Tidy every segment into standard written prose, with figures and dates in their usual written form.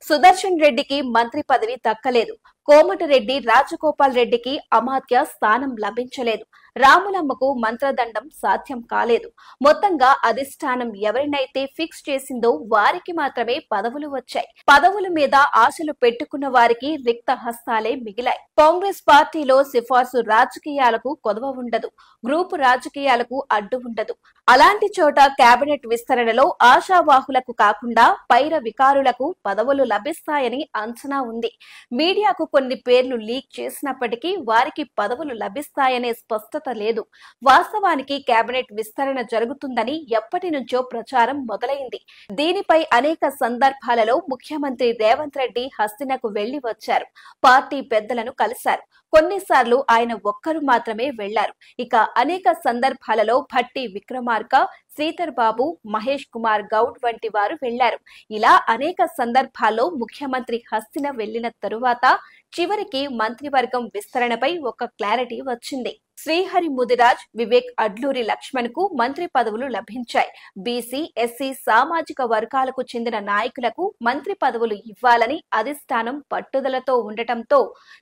సుదర్శన్ రెడ్డికి మంత్రి పదవి దక్కలేదు. కోమటిరెడ్డి రాజగోపాల్ రెడ్డికి అమాత్య స్థానం లభించలేదు. రాములమ్మకు మంత్రదండం సాధ్యం కాలేదు. మొత్తంగా అధిష్టానం ఎవరినైతే ఫిక్స్ చేసిందో వారికి మాత్రమే పదవులు వచ్చాయి. పదవుల మీద ఆశలు పెట్టుకున్న వారికి రిక్త హస్తాలే మిగిలాయి. కాంగ్రెస్ పార్టీలో సిఫార్సు రాజకీయాలకు కొదవ ఉండదు. గ్రూపు రాజకీయాలకు అడ్డు ఉండదు. అలాంటి చోట కేబినెట్ విస్తరణలో ఆశావాహులకు కాకుండా పైర వికారులకు పదవులు లభిస్తాయని అంచనా ఉంది. మీడియాకు కొన్ని పేర్లు లీక్ చేసినప్పటికీ వారికి పదవులు లభిస్తాయనే స్పష్టత లేదు. వాస్తవానికి కేబినెట్ విస్తరణ జరుగుతుందని ఎప్పటి నుంచో ప్రచారం మొదలైంది. దీనిపై అనేక సందర్భాలలో ముఖ్యమంత్రి రేవంత్ రెడ్డి హస్తినకు వెళ్లి వచ్చారు. పార్టీ పెద్దలను కలిశారు. కొన్నిసార్లు ఆయన ఒక్కరు మాత్రమే వెళ్లారు. ఇక అనేక సందర్భాలలో భట్టి విక్రమార్క, శ్రీధర్ బాబు, మహేష్ కుమార్ గౌడ్ వంటి వారు వెళ్లారు. ఇలా అనేక సందర్భాల్లో ముఖ్యమంత్రి హస్తిన వెళ్లిన తరువాత చివరికి మంత్రివర్గం విస్తరణపై ఒక క్లారిటీ వచ్చింది. శ్రీహరి ముదిరాజ్, వివేక్ అడ్లూరి లక్ష్మణ్ కు మంత్రి పదవులు లభించాయి. బీసీ, ఎస్సీ సామాజిక వర్గాలకు చెందిన నాయకులకు మంత్రి పదవులు ఇవ్వాలని అధిష్టానం పట్టుదలతో ఉండటంతో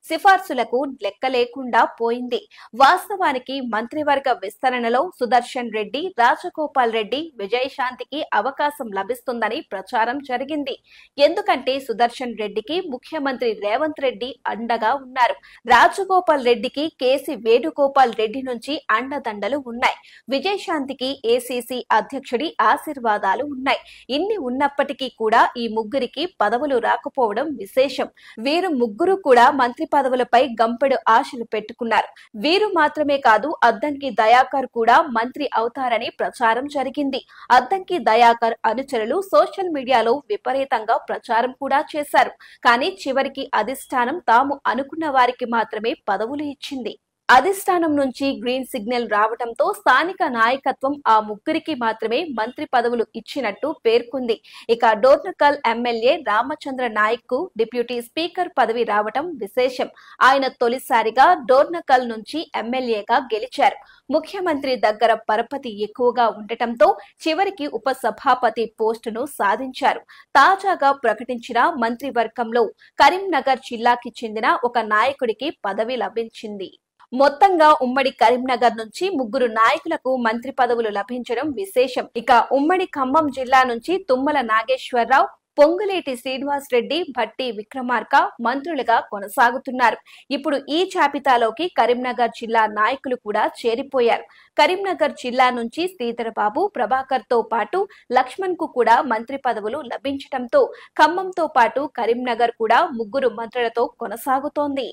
సిఫార్సులకు లెక్క లేకుండా పోయింది. వాస్తవానికి మంత్రివర్గ విస్తరణలో సుదర్శన్ రెడ్డి, రాజగోపాల్ రెడ్డి, విజయశాంతికి అవకాశం లభిస్తుందని ప్రచారం జరిగింది. ఎందుకంటే సుదర్శన్ రెడ్డికి ముఖ్యమంత్రి రేవంత్ రెడ్డి అండగా ఉన్నారు. రాజగోపాల్ రెడ్డికి కేసీ వేణుగోపాల్ రెడ్డి నుంచి అండదండలు ఉన్నాయి. విజయశాంతికి ఏసీసీ అధ్యక్షుడి ఆశీర్వాదాలు ఉన్నాయి. ఇన్ని ఉన్నప్పటికీ కూడా ఈ ముగ్గురికి పదవులు రాకపోవడం విశేషం. వీరు ముగ్గురు కూడా మంత్రి పదవులపై గంపెడు ఆశలు పెట్టుకున్నారు. వీరు మాత్రమే కాదు, అద్దంకి దయాకర్ కూడా మంత్రి అవుతారని ప్రచారం జరిగింది. అద్దంకి దయాకర్ అనుచరులు సోషల్ మీడియాలో విపరీతంగా ప్రచారం కూడా చేశారు. కానీ చివరికి అధిష్టానం తాము అనుకున్న వారికి మాత్రమే పదవులు ఇచ్చింది. అధిష్టానం నుంచి గ్రీన్ సిగ్నల్ రావడంతో స్థానిక నాయకత్వం ఆ ముగ్గురికి మాత్రమే మంత్రి పదవులు ఇచ్చినట్టు పేర్కొంది. ఇక డోర్నకల్ ఎమ్మెల్యే రామచంద్ర నాయక్ కు డిప్యూటీ స్పీకర్ పదవి రావడం విశేషం. ఆయన తొలిసారిగా డోర్నకల్ నుంచి ఎమ్మెల్యేగా గెలిచారు. ముఖ్యమంత్రి దగ్గర పరపతి ఎక్కువగా ఉండటంతో చివరికి ఉప సభాపతి పోస్టును సాధించారు. తాజాగా ప్రకటించిన మంత్రివర్గంలో కరీంనగర్ జిల్లాకి చెందిన ఒక నాయకుడికి పదవి లభించింది. మొత్తంగా ఉమ్మడి కరీంనగర్ నుంచి ముగ్గురు నాయకులకు మంత్రి పదవులు లభించడం విశేషం. ఇక ఉమ్మడి ఖమ్మం జిల్లా నుంచి తుమ్మల నాగేశ్వరరావు, పొంగులేటి శ్రీనివాస్ రెడ్డి, భట్టి విక్రమార్క మంత్రులుగా కొనసాగుతున్నారు. ఇప్పుడు ఈ జాబితాలోకి కరీంనగర్ జిల్లా నాయకులు కూడా చేరిపోయారు. కరీంనగర్ జిల్లా నుంచి శ్రీధర్ బాబు, ప్రభాకర్ తో పాటు లక్ష్మణ్ కు కూడా మంత్రి పదవులు లభించడంతో ఖమ్మంతో పాటు కరీంనగర్ కూడా ముగ్గురు మంత్రులతో కొనసాగుతోంది.